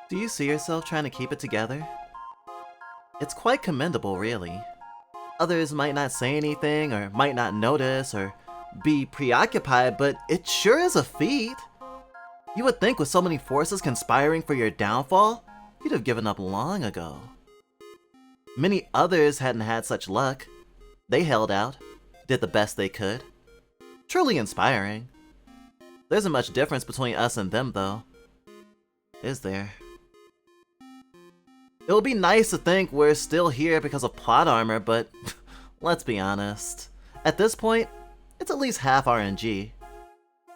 Do you see yourself trying to keep it together? It's quite commendable, really. Others might not say anything, or might not notice, or be preoccupied, but it sure is a feat. You would think with so many forces conspiring for your downfall, you'd have given up long ago. Many others hadn't had such luck. They held out, did the best they could. Truly inspiring. There isn't much difference between us and them, though. Is there? It would be nice to think we're still here because of plot armor, but let's be honest. At this point, it's at least half RNG.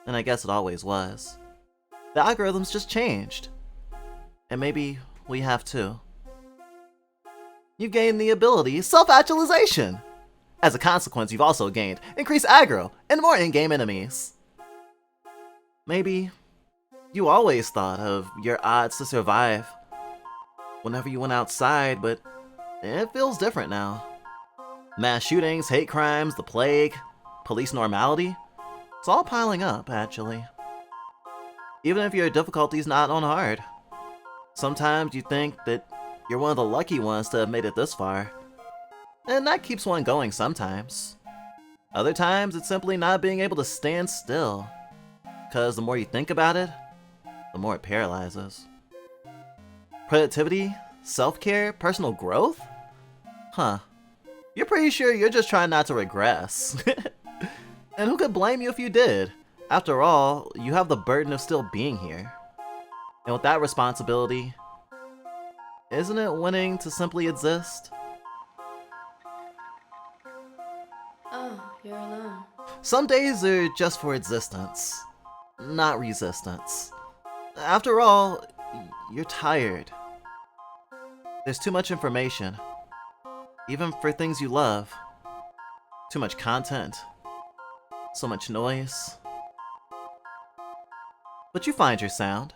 And I guess it always was. The algorithms just changed. And maybe we have too. You've gained the ability Self-Actualization! As a consequence, you've also gained increased aggro and more in-game enemies. Maybe you always thought of your odds to survive whenever you went outside, but it feels different now. Mass shootings, hate crimes, the plague, police normality, it's all piling up, actually. Even if your difficulty's not on hard. Sometimes you think that you're one of the lucky ones to have made it this far. And that keeps one going sometimes. Other times, it's simply not being able to stand still. Because the more you think about it, the more it paralyzes. Productivity? Self-care? Personal growth? Huh. You're pretty sure you're just trying not to regress. And who could blame you if you did? After all, you have the burden of still being here. And with that responsibility, isn't it winning to simply exist? Oh, you're alone. Some days are just for existence, not resistance. After all, you're tired. There's too much information, even for things you love. Too much content, so much noise. But you find your sound.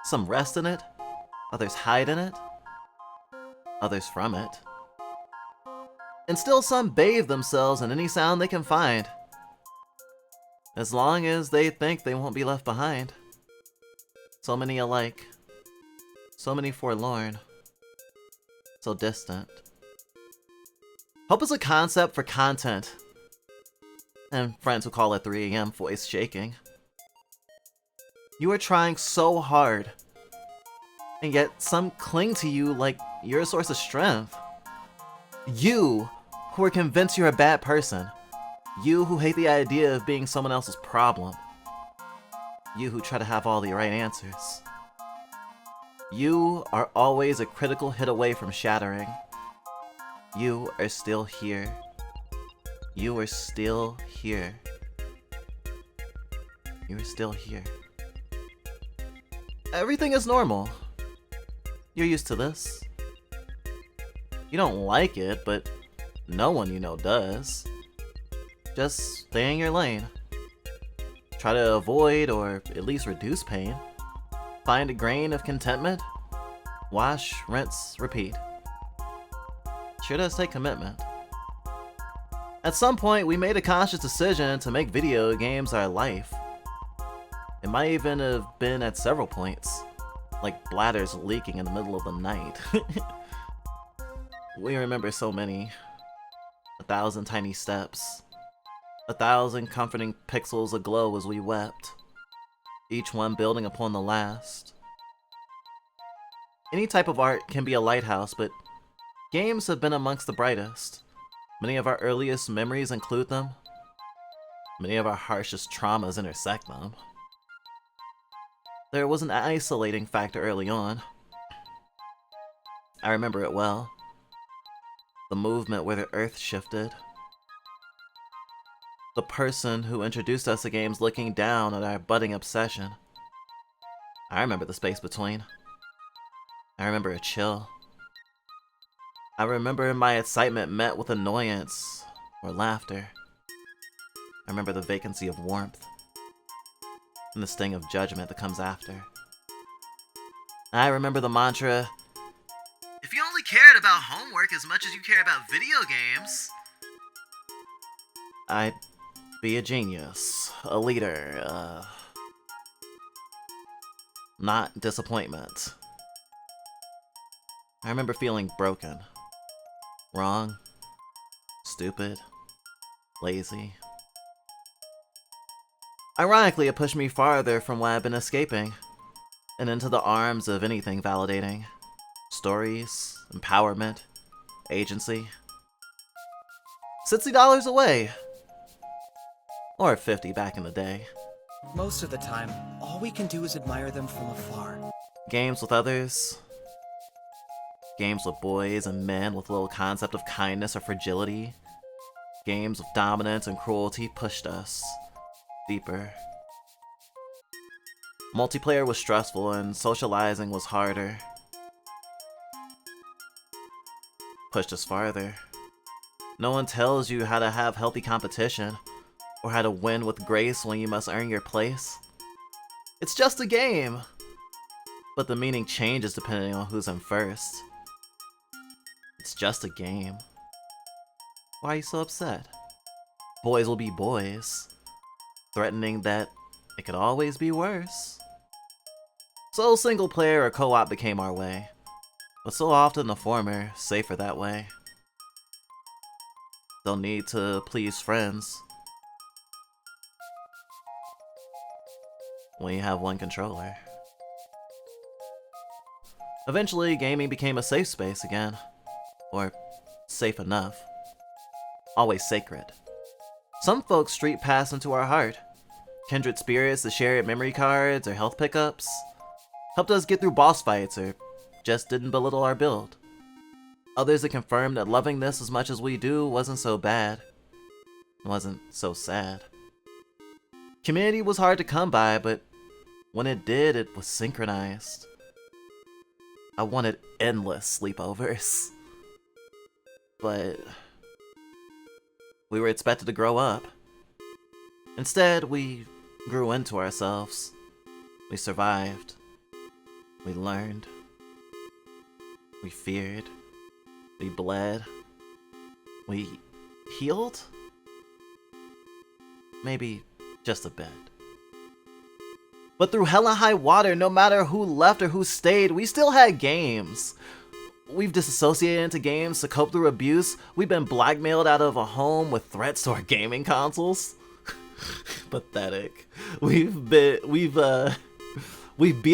Some rest in it, others hide in it, others from it. And still some bathe themselves in any sound they can find. As long as they think they won't be left behind. So many alike. So many forlorn. So distant. Hope is a concept for content. And friends who call at 3 AM voice shaking. You are trying so hard. And yet some cling to you like you're a source of strength. You, who are convinced you're a bad person. You who hate the idea of being someone else's problem. You who try to have all the right answers. You are always a critical hit away from shattering. You are still here. You are still here. You are still here. Everything is normal. You're used to this. You don't like it, but no one you know does. Just stay in your lane. Try to avoid or at least reduce pain. Find a grain of contentment. Wash, rinse, repeat. Sure does take commitment. At some point, we made a conscious decision to make video games our life. It might even have been at several points, like bladders leaking in the middle of the night. We remember so many. 1,000 tiny steps. 1,000 comforting pixels aglow as we wept, each one building upon the last. Any type of art can be a lighthouse, but games have been amongst the brightest. Many of our earliest memories include them. Many of our harshest traumas intersect them. There was an isolating factor early on. I remember it well. The movement where the earth shifted. The person who introduced us to games looking down at our budding obsession. I remember the space between. I remember a chill. I remember my excitement met with annoyance or laughter. I remember the vacancy of warmth and the sting of judgment that comes after. I remember the mantra, if you only cared about homework as much as you care about video games, I'd be a genius, a leader, not disappointment. I remember feeling broken. Wrong. Stupid. Lazy. Ironically, it pushed me farther from what I've been escaping, and into the arms of anything validating. Stories, empowerment, agency. $60 away! Or 50 back in the day. Most of the time, all we can do is admire them from afar. Games with others. Games with boys and men with little concept of kindness or fragility. Games of dominance and cruelty pushed us deeper. Multiplayer was stressful and socializing was harder. Pushed us farther. No one tells you how to have healthy competition, or how to win with grace when you must earn your place. It's just a game! But the meaning changes depending on who's in first. It's just a game. Why are you so upset? Boys will be boys, threatening that it could always be worse. So single player or co-op became our way, but so often the former, safer that way. Don't need to please friends when you have one controller. Eventually, gaming became a safe space again. Or safe enough. Always sacred. Some folks street pass into our heart. Kindred spirits that shared memory cards or health pickups. Helped us get through boss fights or just didn't belittle our build. Others that confirmed that loving this as much as we do wasn't so bad. Wasn't so sad. Community was hard to come by, but when it did, it was synchronized. I wanted endless sleepovers. But we were expected to grow up. Instead, we grew into ourselves. We survived. We learned. We feared. We bled. We healed? Maybe just a bit. But through hell and high water, no matter who left or who stayed, we still had games. We've disassociated into games to cope through abuse. We've been blackmailed out of a home with threats to our gaming consoles. Pathetic. We've beat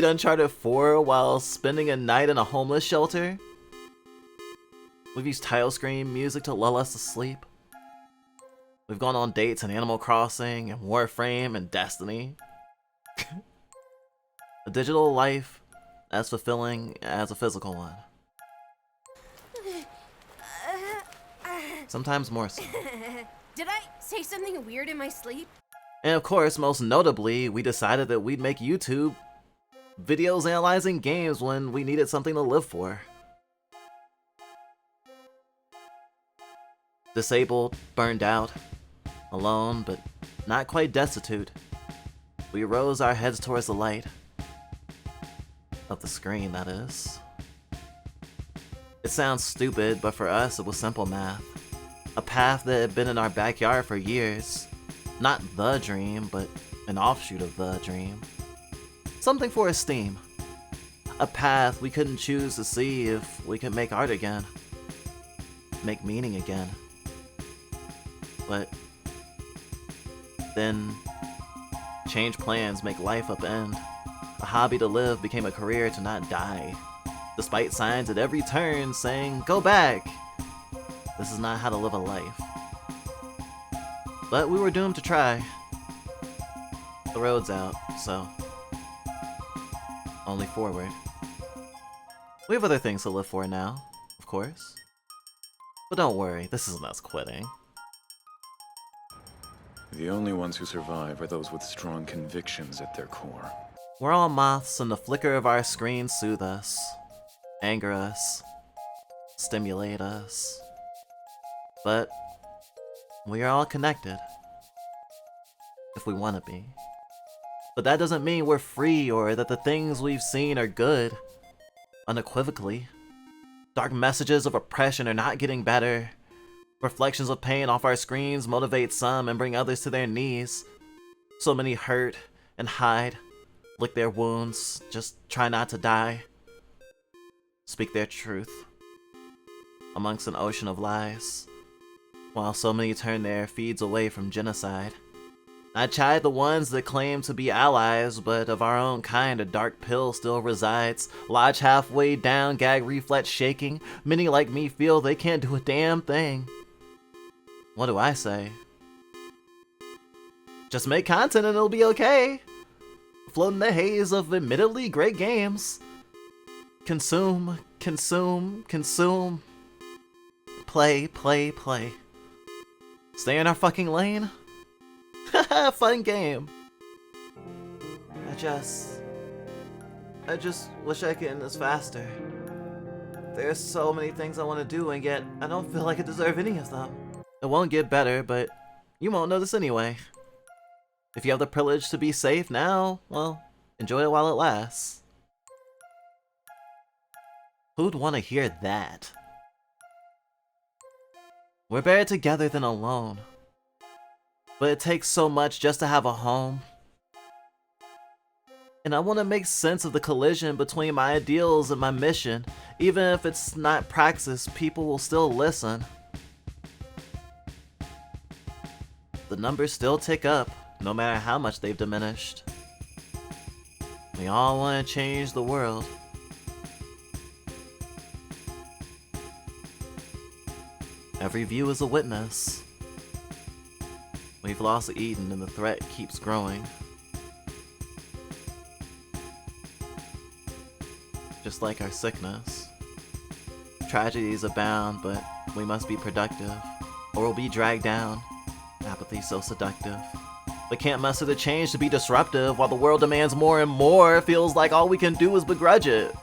Uncharted 4 while spending a night in a homeless shelter. We've used title screen music to lull us to sleep. We've gone on dates in Animal Crossing and Warframe and Destiny. A digital life as fulfilling as a physical one. Sometimes more so. Did I say something weird in my sleep? And of course, most notably, we decided that we'd make YouTube videos analyzing games when we needed something to live for. Disabled, burned out, alone, but not quite destitute. We rose our heads towards the light. Of the screen, that is. It sounds stupid, but for us it was simple math. A path that had been in our backyard for years. Not the dream, but an offshoot of the dream. Something for esteem. A path we couldn't choose to see if we could make art again. Make meaning again. But then change plans, make life upend. A hobby to live became a career to not die. Despite signs at every turn saying, go back! This is not how to live a life. But we were doomed to try. The road's out, so only forward. We have other things to live for now, of course. But don't worry, this isn't us quitting. The only ones who survive are those with strong convictions at their core. We're all moths, and the flicker of our screens soothe us, anger us, stimulate us. But we are all connected. If we want to be. But that doesn't mean we're free or that the things we've seen are good. Unequivocally. Dark messages of oppression are not getting better. Reflections of pain off our screens motivate some and bring others to their knees. So many hurt and hide, lick their wounds, just try not to die. speak their truth amongst an ocean of lies, while so many turn their feeds away from genocide. I chide the ones that claim to be allies, but of our own kind a dark pill still resides. Lodge halfway down, gag reflex shaking. Many like me feel they can't do a damn thing. What do I say? Just make content and it'll be okay. Float in the haze of admittedly great games. Consume, consume, consume. Play, play, play. Stay in our fucking lane. Haha, fun game. I just wish I could end this faster. There's so many things I want to do, and yet I don't feel like I deserve any of them. It won't get better, but you won't notice anyway. If you have the privilege to be safe now, well, enjoy it while it lasts. Who'd want to hear that? We're better together than alone. But it takes so much just to have a home. And I want to make sense of the collision between my ideals and my mission. Even if it's not praxis, people will still listen. The numbers still tick up, no matter how much they've diminished. We all want to change the world. Every view is a witness. We've lost Eden and the threat keeps growing. Just like our sickness. Tragedies abound, but we must be productive, or we'll be dragged down. Apathy so seductive. We can't muster the change to be disruptive, while the world demands more and more. It feels like all we can do is begrudge it.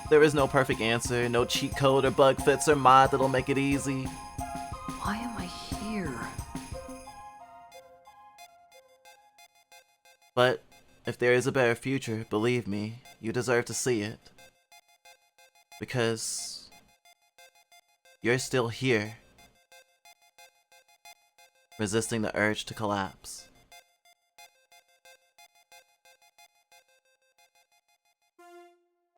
There is no perfect answer, no cheat code or bug fix or mod that'll make it easy. Why am I here? But if there is a better future, believe me, you deserve to see it. Because you're still here, resisting the urge to collapse.